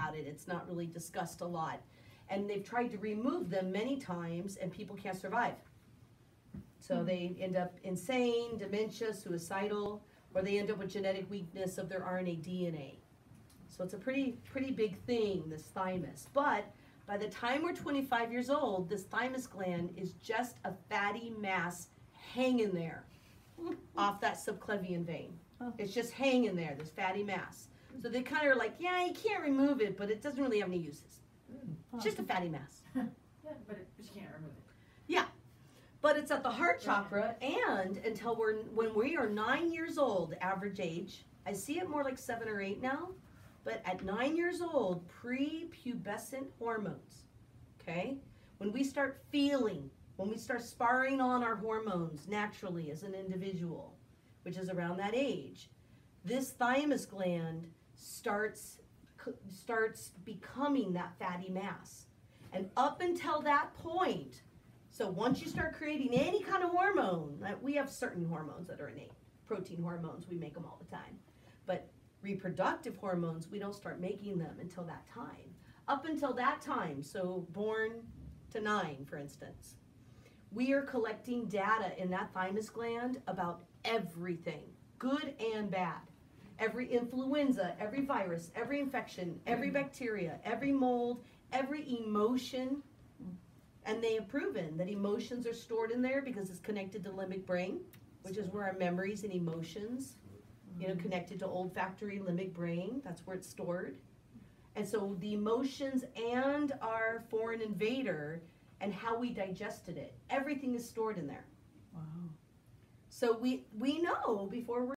about it. It's not really discussed a lot. And they've tried to remove them many times, and people can't survive. So they end up insane, dementia, suicidal, or they end up with genetic weakness of their RNA DNA. So it's a pretty big thing, this thymus. But by the time we're 25 years old, this thymus gland is just a fatty mass hanging there off that subclavian vein. It's just hanging there, this fatty mass. So they kind of are like, yeah, you can't remove it, but it doesn't really have any uses. It's just a fatty mass. Yeah, but you can't remove it. Yeah, but it's at the heart chakra, and until when we are 9 years old, average age, I see it more like 7 or 8 now, but at 9 years old, prepubescent hormones, okay? When we start feeling, when we start sparring on our hormones naturally as an individual, which is around that age, this thymus gland starts becoming that fatty mass. And up until that point, so once you start creating any kind of hormone, we have certain hormones that are innate. Protein hormones, we make them all the time. But reproductive hormones, we don't start making them until that time. Up until that time, so born to 9, for instance, we are collecting data in that thymus gland about everything, good and bad. Every influenza, every virus, every infection, every bacteria, every mold, every emotion. And they have proven that emotions are stored in there because it's connected to limbic brain, which is where our memories and emotions, connected to olfactory limbic brain, that's where it's stored. And so the emotions and our foreign invader and how we digested it, everything is stored in there. Wow. So we know before we're